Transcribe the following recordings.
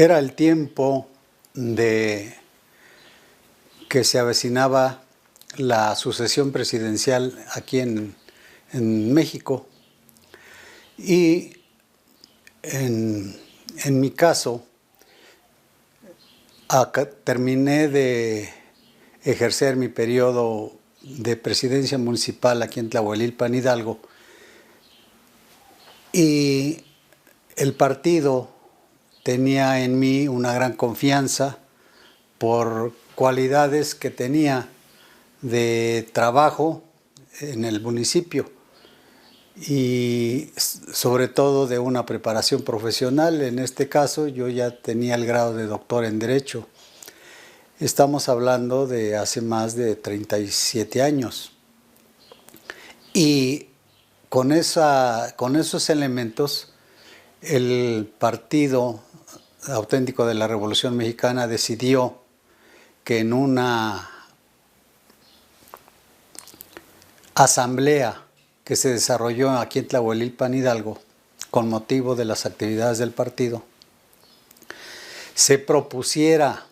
Era el tiempo de que se avecinaba la sucesión presidencial aquí en México, y en mi caso terminé de ejercer mi periodo de presidencia municipal aquí en Tlahuelilpan, Hidalgo, y el partido tenía en mí una gran confianza por cualidades que tenía de trabajo en el municipio y sobre todo de una preparación profesional. En este caso yo ya tenía el grado de doctor en Derecho. Estamos hablando de hace más de 37 años. Y con esos elementos, el Partido Auténtico de la Revolución Mexicana decidió que en una asamblea que se desarrolló aquí en Tlahuelilpan, Hidalgo, con motivo de las actividades del partido, se propusiera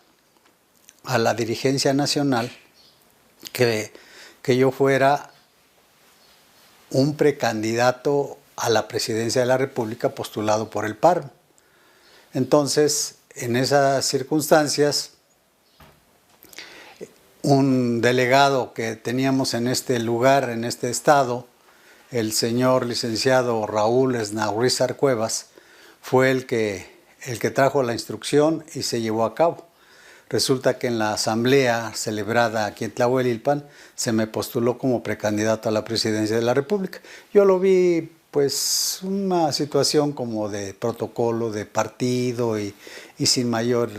a la dirigencia nacional que yo fuera un precandidato a la presidencia de la República postulado por el PARM. Entonces, en esas circunstancias, un delegado que teníamos en este lugar, en este estado, el señor licenciado Raúl Esnaurrizar Cuevas, fue el que trajo la instrucción y se llevó a cabo. Resulta que en la asamblea celebrada aquí en Tlahuelilpan se me postuló como precandidato a la presidencia de la República. Yo lo vi pues una situación como de protocolo, de partido y sin mayor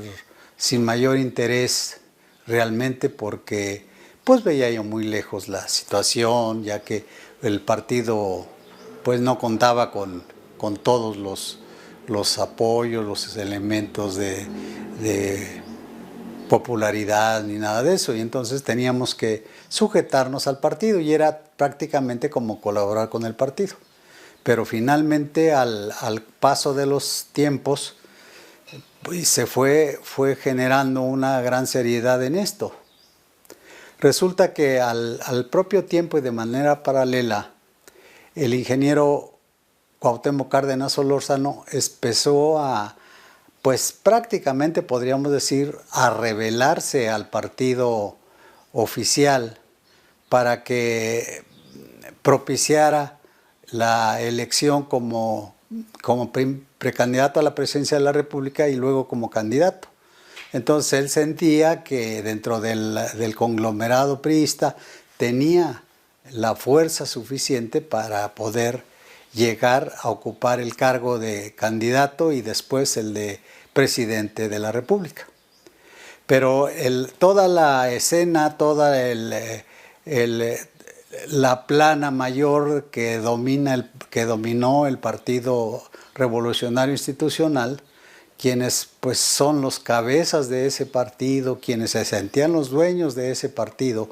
interés realmente, porque pues veía yo muy lejos la situación, ya que el partido pues no contaba con todos los apoyos, los elementos de popularidad ni nada de eso, y entonces teníamos que sujetarnos al partido y era prácticamente como colaborar con el partido. Pero finalmente al paso de los tiempos pues se fue generando una gran seriedad en esto. Resulta que al propio tiempo y de manera paralela, el ingeniero Cuauhtémoc Cárdenas Solórzano empezó a, pues prácticamente podríamos decir, a rebelarse al partido oficial para que propiciara la elección como precandidato a la presidencia de la República y luego como candidato. Entonces él sentía que dentro del conglomerado priista tenía la fuerza suficiente para poder llegar a ocupar el cargo de candidato y después el de presidente de la República. Pero toda la escena, toda la plana mayor que dominó el Partido Revolucionario Institucional, quienes pues son los cabezas de ese partido, quienes se sentían los dueños de ese partido,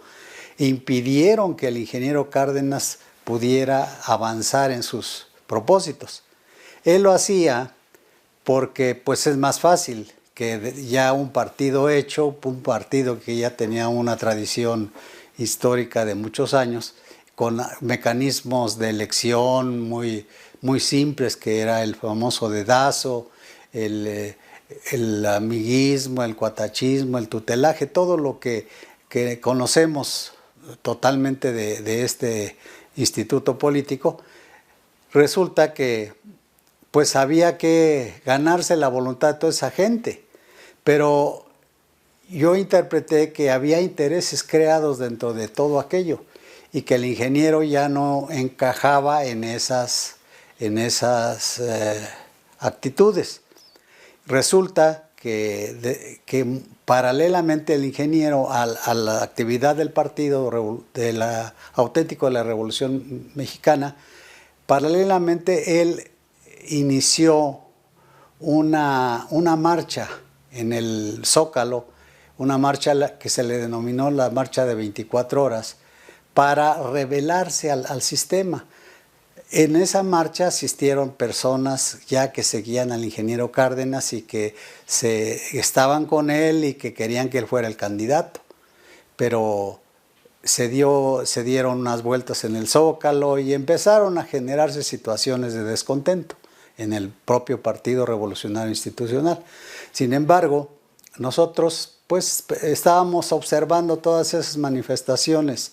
impidieron que el ingeniero Cárdenas pudiera avanzar en sus propósitos. Él lo hacía porque pues es más fácil que ya un partido hecho, un partido que ya tenía una tradición histórica de muchos años, con mecanismos de elección muy simples, que era el famoso dedazo, el amiguismo, el cuatachismo, el tutelaje, todo lo que conocemos totalmente de este instituto político. Resulta que pues había que ganarse la voluntad de toda esa gente, pero yo interpreté que había intereses creados dentro de todo aquello y que el ingeniero ya no encajaba en esas actitudes. Resulta que paralelamente el ingeniero a la actividad del Partido Auténtico de la Revolución Mexicana, paralelamente él inició una marcha en el Zócalo, una marcha que se le denominó la Marcha de 24 horas, para rebelarse al sistema. En esa marcha asistieron personas ya que seguían al ingeniero Cárdenas y que estaban con él y que querían que él fuera el candidato. Pero se dieron unas vueltas en el Zócalo y empezaron a generarse situaciones de descontento en el propio Partido Revolucionario Institucional. Sin embargo, nosotros pues estábamos observando todas esas manifestaciones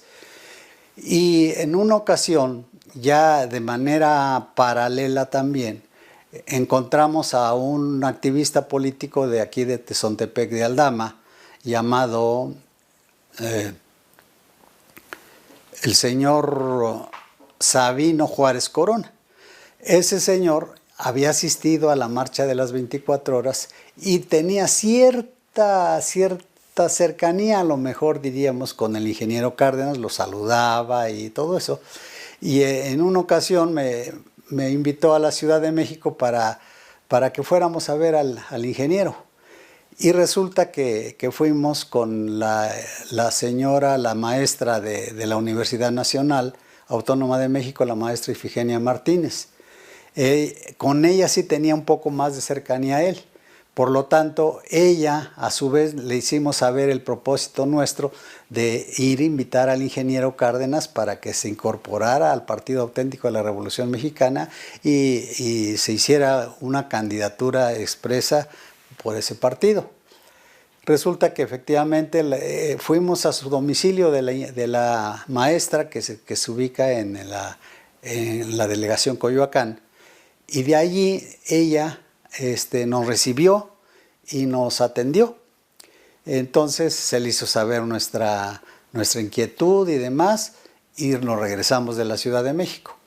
y en una ocasión, ya de manera paralela también, encontramos a un activista político de aquí de Tezontepec de Aldama, llamado el señor Sabino Juárez Corona. Ese señor había asistido a la marcha de las 24 horas y tenía cierta cercanía, a lo mejor diríamos, con el ingeniero Cárdenas, lo saludaba y todo eso. Y en una ocasión me invitó a la Ciudad de México para que fuéramos a ver al ingeniero. Y resulta que fuimos con la señora, la maestra de la Universidad Nacional Autónoma de México, la maestra Ifigenia Martínez. Con ella sí tenía un poco más de cercanía a él. Por lo tanto, ella, a su vez, le hicimos saber el propósito nuestro de ir a invitar al ingeniero Cárdenas para que se incorporara al Partido Auténtico de la Revolución Mexicana y se hiciera una candidatura expresa por ese partido. Resulta que efectivamente fuimos a su domicilio de la maestra que se ubica en la delegación Coyoacán, y de allí ella nos recibió y nos atendió. Entonces se le hizo saber nuestra inquietud y demás, y nos regresamos de la Ciudad de México.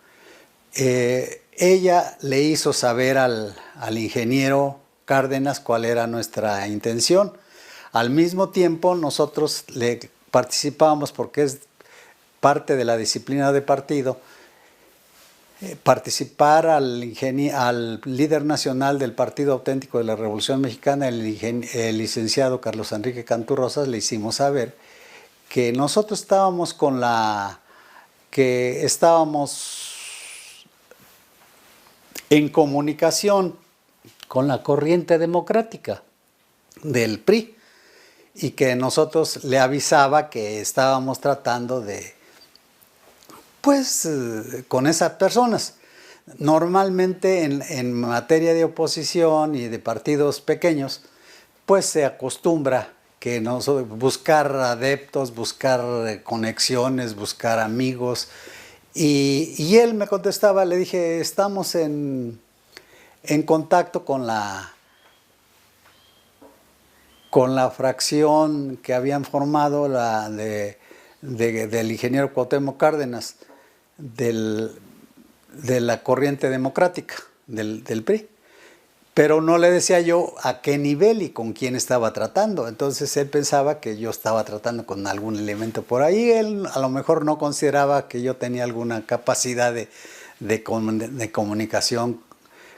Ella le hizo saber al ingeniero Cárdenas cuál era nuestra intención. Al mismo tiempo nosotros le participamos, porque es parte de la disciplina de partido, participar al líder nacional del Partido Auténtico de la Revolución Mexicana, el licenciado Carlos Enrique Cantú Rosas. Le hicimos saber que nosotros estábamos en comunicación con la corriente democrática del PRI y que nosotros le avisaba que estábamos tratando con esas personas. Normalmente en materia de oposición y de partidos pequeños, pues se acostumbra que buscar adeptos, buscar conexiones, buscar amigos. Y él me contestaba, le dije, estamos en contacto con la fracción que habían formado del ingeniero Cuauhtémoc Cárdenas, de la corriente democrática del PRI. Pero no le decía yo a qué nivel y con quién estaba tratando. Entonces él pensaba que yo estaba tratando con algún elemento por ahí. Él a lo mejor no consideraba que yo tenía alguna capacidad de comunicación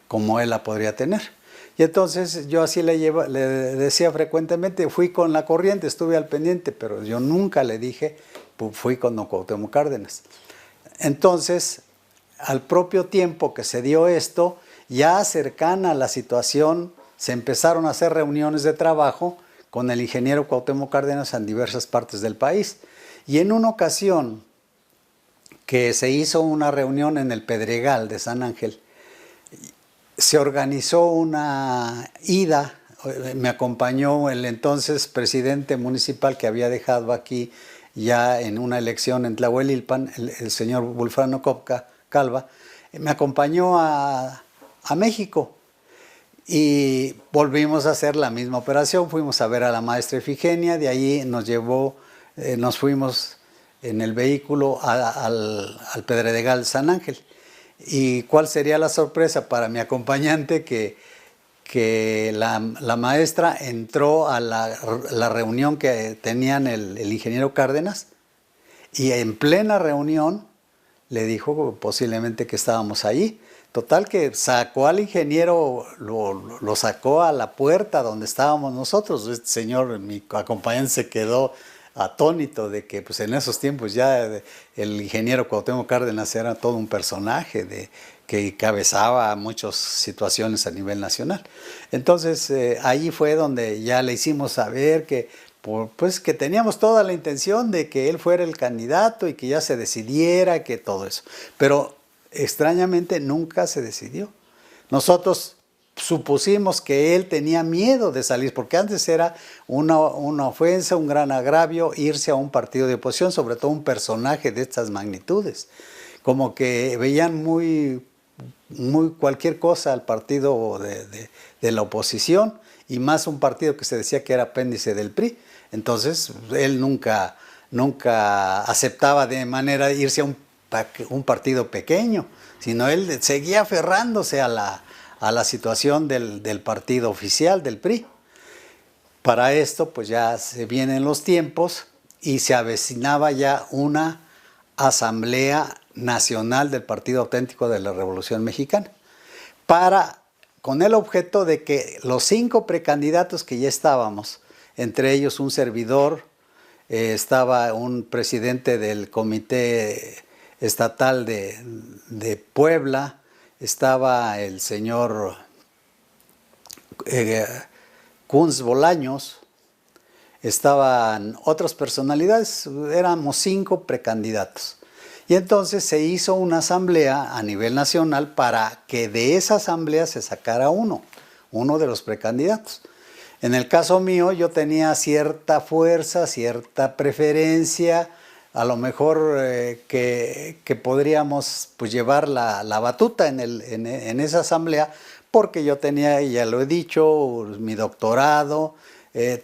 como él la podría tener. Y entonces yo así le decía frecuentemente, fui con la corriente, estuve al pendiente, pero yo nunca le dije, fui con Cuauhtémoc Cárdenas. Entonces, al propio tiempo que se dio esto, ya cercana a la situación, se empezaron a hacer reuniones de trabajo con el ingeniero Cuauhtémoc Cárdenas en diversas partes del país. Y en una ocasión que se hizo una reunión en el Pedregal de San Ángel, se organizó una ida, me acompañó el entonces presidente municipal que había dejado aquí ya en una elección en Tlahuelilpan, el señor Bulfrano Calva, me acompañó a México y volvimos a hacer la misma operación. Fuimos a ver a la maestra Ifigenia, de allí nos fuimos en el vehículo al Pedregal San Ángel. ¿Y cuál sería la sorpresa para mi acompañante? Que la maestra entró a la reunión que tenían el ingeniero Cárdenas, y en plena reunión le dijo posiblemente que estábamos ahí. Total que sacó al ingeniero, lo sacó a la puerta donde estábamos nosotros. Este señor, mi acompañante, se quedó atónito de que pues en esos tiempos ya el ingeniero Cuauhtémoc Cárdenas era todo un personaje que encabezaba muchas situaciones a nivel nacional. Entonces ahí fue donde ya le hicimos saber que pues que teníamos toda la intención de que él fuera el candidato y que ya se decidiera, que todo eso. Pero extrañamente nunca se decidió. Nosotros supusimos que él tenía miedo de salir, porque antes era una ofensa, un gran agravio irse a un partido de oposición, sobre todo un personaje de estas magnitudes. Como que veían muy cualquier cosa al partido de la oposición, y más un partido que se decía que era apéndice del PRI. Entonces él nunca aceptaba de manera irse a un partido pequeño, sino él seguía aferrándose a la situación del partido oficial, del PRI. Para esto pues ya se vienen los tiempos y se avecinaba ya una asamblea nacional del Partido Auténtico de la Revolución Mexicana, con el objeto de que los 5 precandidatos que ya estábamos, entre ellos un servidor, estaba un presidente del Comité Estatal de Puebla, estaba el señor Kunz Bolaños, estaban otras personalidades, éramos 5 precandidatos. Y entonces se hizo una asamblea a nivel nacional para que de esa asamblea se sacara uno de los precandidatos. En el caso mío yo tenía cierta fuerza, cierta preferencia, a lo mejor que podríamos pues, llevar la batuta en esa asamblea, porque yo tenía, ya lo he dicho, mi doctorado,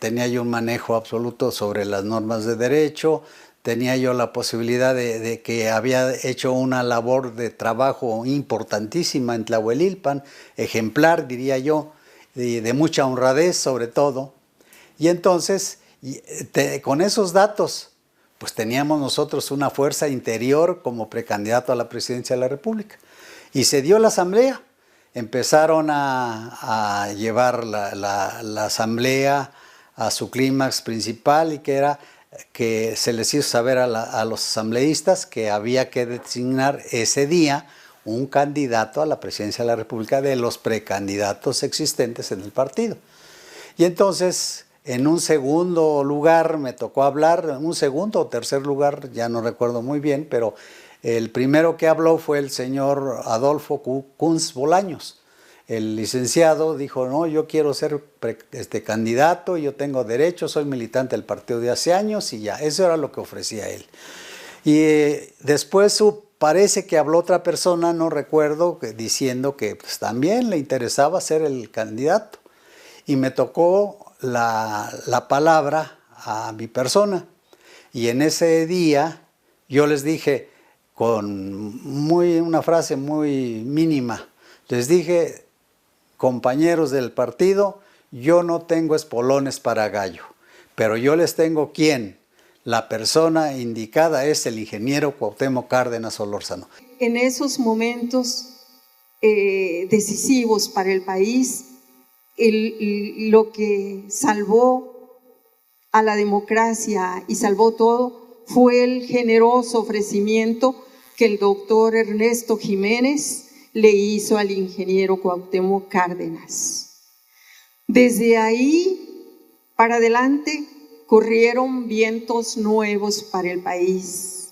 tenía yo un manejo absoluto sobre las normas de derecho, tenía yo la posibilidad de que había hecho una labor de trabajo importantísima en Tlahuelilpan, ejemplar diría yo, de mucha honradez sobre todo. Y entonces, con esos datos, pues teníamos nosotros una fuerza interior como precandidato a la presidencia de la República. Y se dio la asamblea, empezaron a llevar la asamblea a su clímax principal, y que era que se les hizo saber a los asambleístas que había que designar ese día un candidato a la presidencia de la República de los precandidatos existentes en el partido. Y entonces, en un segundo lugar me tocó hablar, en un segundo o tercer lugar, ya no recuerdo muy bien, pero el primero que habló fue el señor Adolfo Kunz Bolaños. El licenciado dijo, no, yo quiero ser candidato, yo tengo derecho, soy militante del partido de hace años, y ya, eso era lo que ofrecía él. Y después parece que habló otra persona, no recuerdo, diciendo que pues, también le interesaba ser el candidato. Y me tocó la palabra a mi persona. Y en ese día yo les dije, con una frase muy mínima, les dije, compañeros del partido, yo no tengo espolones para gallo, pero yo les tengo quién. La persona indicada es el ingeniero Cuauhtémoc Cárdenas Solórzano. En esos momentos decisivos para el país, lo que salvó a la democracia y salvó todo fue el generoso ofrecimiento que el doctor Ernesto Jiménez le hizo al ingeniero Cuauhtémoc Cárdenas. Desde ahí para adelante corrieron vientos nuevos para el país.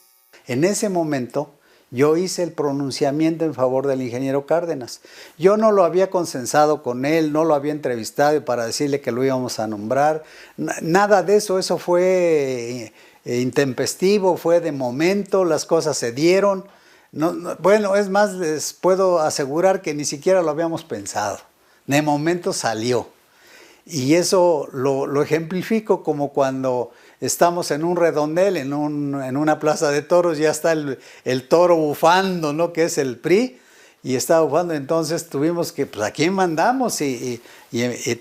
En ese momento yo hice el pronunciamiento en favor del ingeniero Cárdenas. Yo no lo había consensado con él, no lo había entrevistado para decirle que lo íbamos a nombrar. Nada de eso, eso fue intempestivo, fue de momento, las cosas se dieron. Bueno, es más, les puedo asegurar que ni siquiera lo habíamos pensado. De momento salió. Y eso lo ejemplifico como cuando estamos en un redondel, en una plaza de toros, ya está el toro bufando, ¿no? Que es el PRI, y está bufando. Entonces tuvimos que, pues, ¿a quién mandamos? Y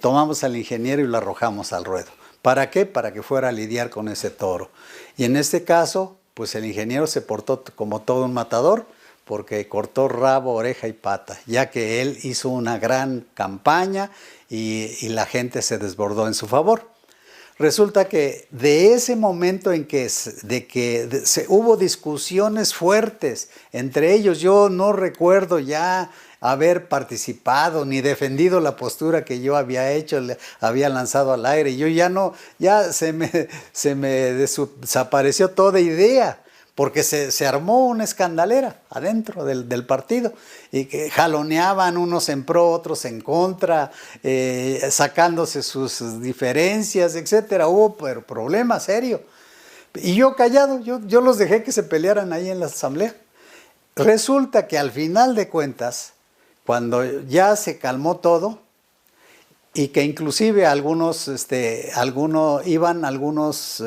tomamos al ingeniero y lo arrojamos al ruedo. ¿Para qué? Para que fuera a lidiar con ese toro. Y en este caso, pues el ingeniero se portó como todo un matador, porque cortó rabo, oreja y pata, ya que él hizo una gran campaña y la gente se desbordó en su favor. resulta que de ese momento en que, hubo discusiones fuertes entre ellos, yo no recuerdo ya haber participado ni defendido la postura que yo había hecho, había lanzado al aire. Yo ya se me desapareció toda idea, porque se armó una escandalera adentro del partido, y que jaloneaban unos en pro, otros en contra, sacándose sus diferencias, etcétera. Hubo problema serio. Y yo callado, yo los dejé que se pelearan ahí en la asamblea. Resulta que al final de cuentas, cuando ya se calmó todo, y que inclusive iban algunos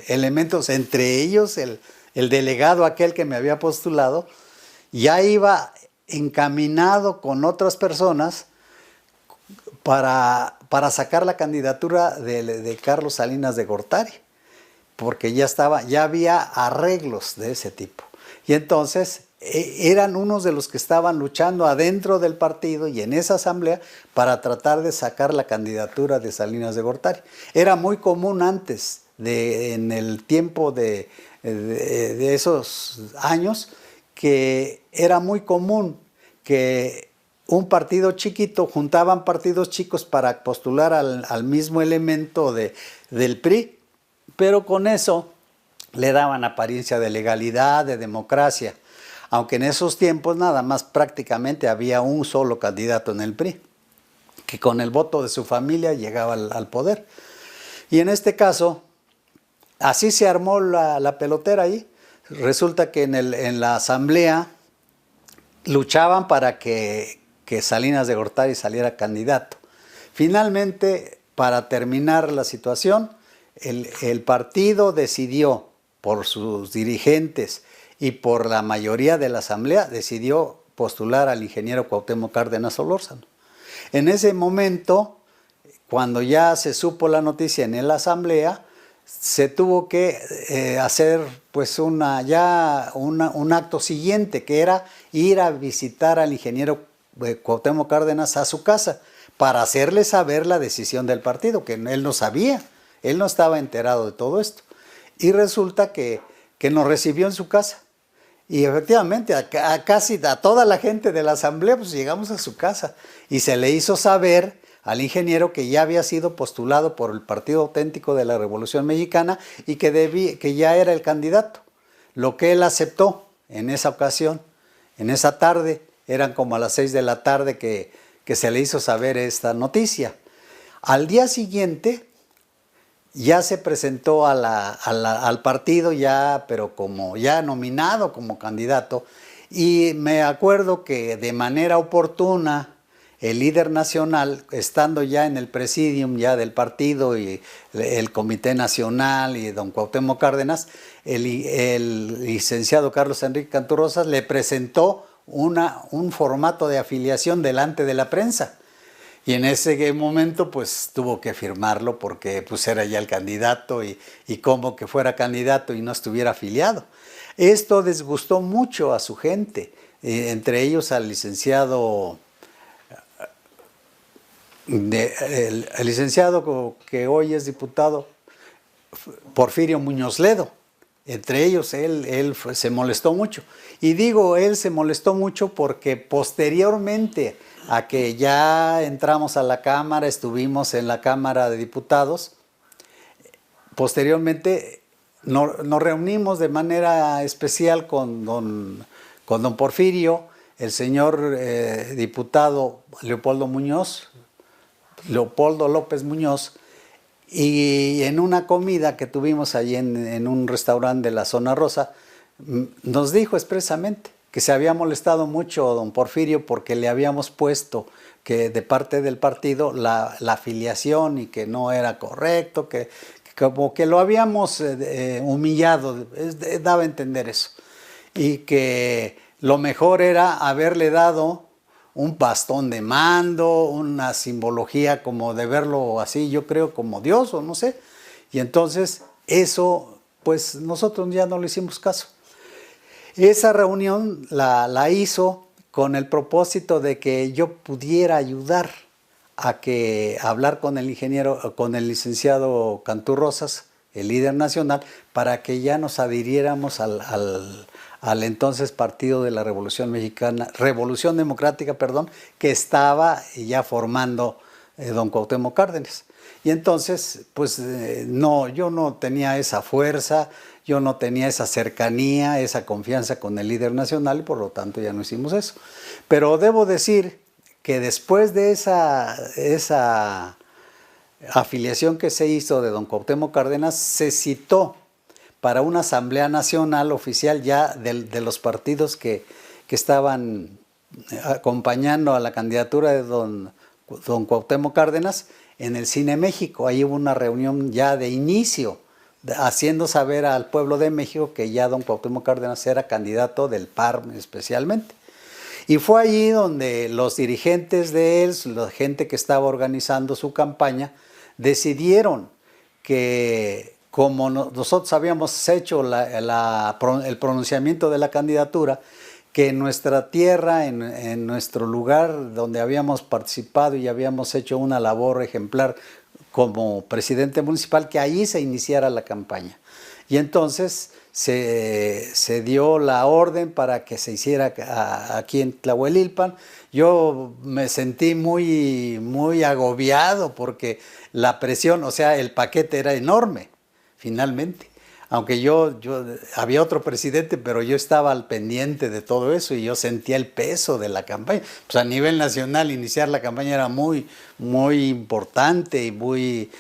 elementos, entre ellos el delegado aquel que me había postulado, ya iba encaminado con otras personas para sacar la candidatura de Carlos Salinas de Gortari, porque ya había arreglos de ese tipo. Y entonces eran unos de los que estaban luchando adentro del partido y en esa asamblea para tratar de sacar la candidatura de Salinas de Gortari. Era muy común antes, en el tiempo de esos años, que era muy común que un partido chiquito, juntaban partidos chicos para postular al mismo elemento del PRI, pero con eso le daban apariencia de legalidad, de democracia, aunque en esos tiempos nada más prácticamente había un solo candidato en el PRI, que con el voto de su familia llegaba al poder. Y en este caso, así se armó la pelotera ahí. Resulta que en la asamblea luchaban para que Salinas de Gortari saliera candidato. Finalmente, para terminar la situación, el partido decidió, por sus dirigentes y por la mayoría de la asamblea, decidió postular al ingeniero Cuauhtémoc Cárdenas Solórzano. En ese momento, cuando ya se supo la noticia en la asamblea, se tuvo que hacer pues un acto siguiente, que era ir a visitar al ingeniero Cuauhtémoc Cárdenas a su casa para hacerle saber la decisión del partido, que él no sabía, él no estaba enterado de todo esto. Y resulta que nos recibió en su casa. Y efectivamente casi a toda la gente de la asamblea pues llegamos a su casa y se le hizo saber al ingeniero que ya había sido postulado por el Partido Auténtico de la Revolución Mexicana y que ya era el candidato. Lo que él aceptó en esa ocasión, en esa tarde, eran como a las 6 de la tarde que se le hizo saber esta noticia. Al día siguiente ya se presentó al partido, pero como ya nominado como candidato, y me acuerdo que de manera oportuna el líder nacional, estando ya en el presidium ya del partido y el Comité Nacional y don Cuauhtémoc Cárdenas, el licenciado Carlos Enrique Canturrosas le presentó un formato de afiliación delante de la prensa. Y en ese momento pues tuvo que firmarlo porque pues era ya el candidato y como que fuera candidato y no estuviera afiliado. Esto disgustó mucho a su gente, entre ellos al licenciado... el licenciado que hoy es diputado, Porfirio Muñoz Ledo. Entre ellos él se molestó mucho. Y digo, él se molestó mucho porque posteriormente a que ya entramos a la Cámara, estuvimos en la Cámara de Diputados, posteriormente nos reunimos de manera especial con don Porfirio, el señor diputado Leopoldo López Muñoz, y en una comida que tuvimos allí en un restaurante de la Zona Rosa, nos dijo expresamente que se había molestado mucho don Porfirio porque le habíamos puesto que de parte del partido la afiliación y que no era correcto, que como que lo habíamos humillado, daba a entender eso, y que lo mejor era haberle dado un bastón de mando, una simbología como de verlo así, yo creo como Dios o no sé. Y entonces eso, pues nosotros ya no le hicimos caso. Esa reunión la hizo con el propósito de que yo pudiera ayudar a hablar con el licenciado Cantú Rosas, el líder nacional, para que ya nos adhiriéramos al entonces Partido de la Revolución Mexicana, Revolución Democrática, perdón, que estaba ya formando don Cuauhtémoc Cárdenas. Y entonces, pues no, yo no tenía esa fuerza, yo no tenía esa cercanía, esa confianza con el líder nacional y por lo tanto ya no hicimos eso. Pero debo decir que después de esa afiliación que se hizo de don Cuauhtémoc Cárdenas, se citó para una asamblea nacional oficial ya de los partidos que estaban acompañando a la candidatura de don Cuauhtémoc Cárdenas en el Cine México. Ahí hubo una reunión ya de inicio, haciendo saber al pueblo de México que ya don Cuauhtémoc Cárdenas era candidato del PAR especialmente. Y fue allí donde los dirigentes de él, la gente que estaba organizando su campaña, decidieron que como nosotros habíamos hecho el pronunciamiento de la candidatura, que en nuestra tierra, en nuestro lugar donde habíamos participado y habíamos hecho una labor ejemplar como presidente municipal, que allí se iniciara la campaña. Y entonces se dio la orden para que se hiciera aquí en Tlahuelilpan. Yo me sentí muy agobiado porque la presión, o sea, el paquete era enorme, finalmente. Aunque yo había otro presidente, pero yo estaba al pendiente de todo eso y yo sentía el peso de la campaña. Pues a nivel nacional iniciar la campaña era muy importante y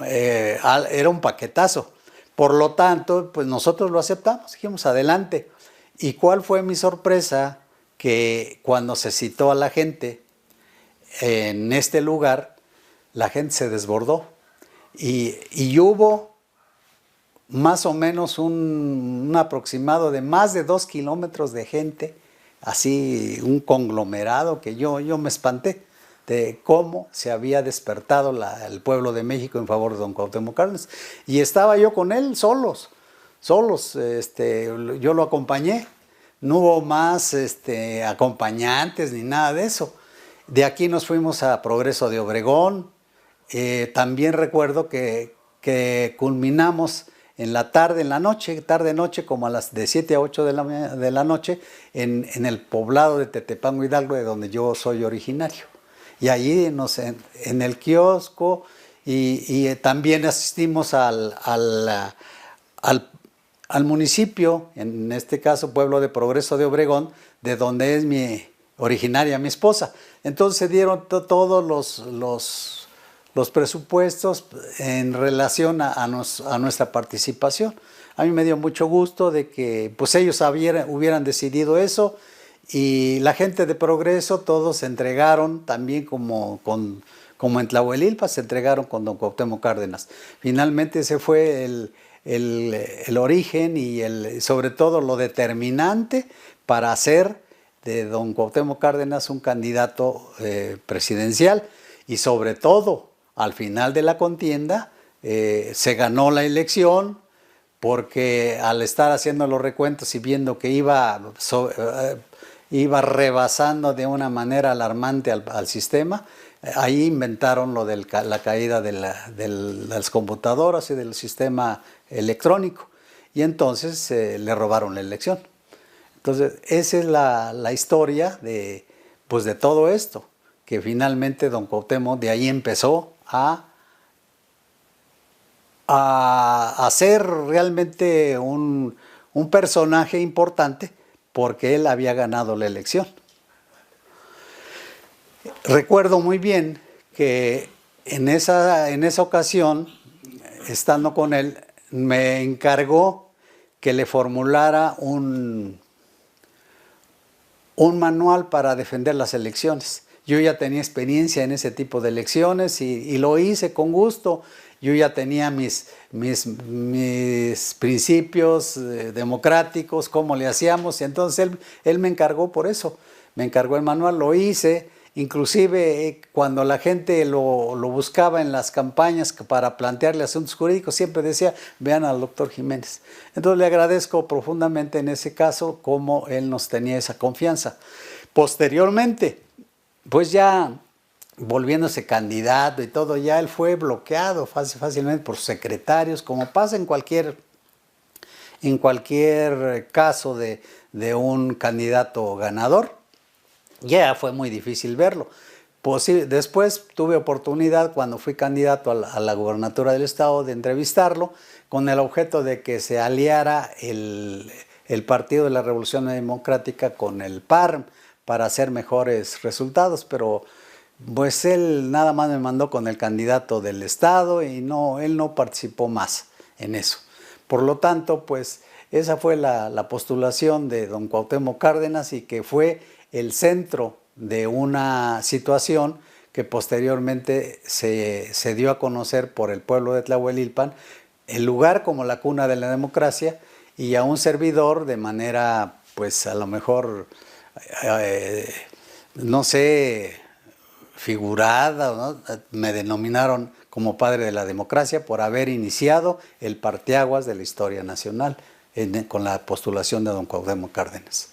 era un paquetazo. Por lo tanto, pues nosotros lo aceptamos, dijimos adelante. ¿Y cuál fue mi sorpresa? Que cuando se citó a la gente en este lugar, la gente se desbordó y hubo más o menos un aproximado de más de 2 kilómetros de gente, así un conglomerado que yo me espanté de cómo se había despertado el pueblo de México en favor de don Cuauhtémoc Cárdenas. Y estaba yo con él solos, yo lo acompañé, no hubo más acompañantes ni nada de eso. De aquí nos fuimos a Progreso de Obregón. También recuerdo que culminamos en la tarde-noche, como a las de 7 a 8 de la noche, en el poblado de Tetepango Hidalgo, de donde yo soy originario. Y allí en el kiosco y también asistimos al municipio, en este caso pueblo de Progreso de Obregón, de donde es originaria mi esposa. Entonces se dieron todos los presupuestos en relación a nuestra participación. A mí me dio mucho gusto de que pues ellos hubieran decidido eso y la gente de Progreso todos se entregaron también como en Tlahuelilpan se entregaron con don Cuauhtémoc Cárdenas. Finalmente ese fue el origen y sobre todo lo determinante para hacer de don Cuauhtémoc Cárdenas un candidato presidencial y sobre todo al final de la contienda se ganó la elección porque al estar haciendo los recuentos y viendo que iba rebasando de una manera alarmante al sistema, ahí inventaron lo de la caída de las computadoras y del sistema electrónico y entonces le robaron la elección. Entonces esa es la historia de todo esto, que finalmente don Cuauhtémoc de ahí empezó a ser realmente un personaje importante porque él había ganado la elección. Recuerdo muy bien que en esa ocasión, estando con él, me encargó que le formulara un manual para defender las elecciones. Yo ya tenía experiencia en ese tipo de elecciones y lo hice con gusto. Yo ya tenía mis principios democráticos, cómo le hacíamos, y entonces él me encargó por eso. Me encargó el manual, lo hice, inclusive cuando la gente lo buscaba en las campañas para plantearle asuntos jurídicos, siempre decía, vean al doctor Jiménez. Entonces le agradezco profundamente en ese caso cómo él nos tenía esa confianza. Posteriormente, pues ya volviéndose candidato y todo, ya él fue bloqueado fácilmente por sus secretarios, como pasa en cualquier caso de un candidato ganador. Ya fue muy difícil verlo. Después tuve oportunidad, cuando fui candidato a la gubernatura del estado, de entrevistarlo con el objeto de que se aliara el Partido de la Revolución Democrática con el PARM para hacer mejores resultados, pero pues él nada más me mandó con el candidato del estado y él no participó más en eso. Por lo tanto, pues esa fue la postulación de don Cuauhtémoc Cárdenas, y que fue el centro de una situación que posteriormente se dio a conocer por el pueblo de Tlahuelilpan, el lugar como la cuna de la democracia, y a un servidor de manera, pues a lo mejor, no sé, figurada, ¿no? Me denominaron como padre de la democracia por haber iniciado el parteaguas de la historia nacional con la postulación de don Cuauhtémoc Cárdenas.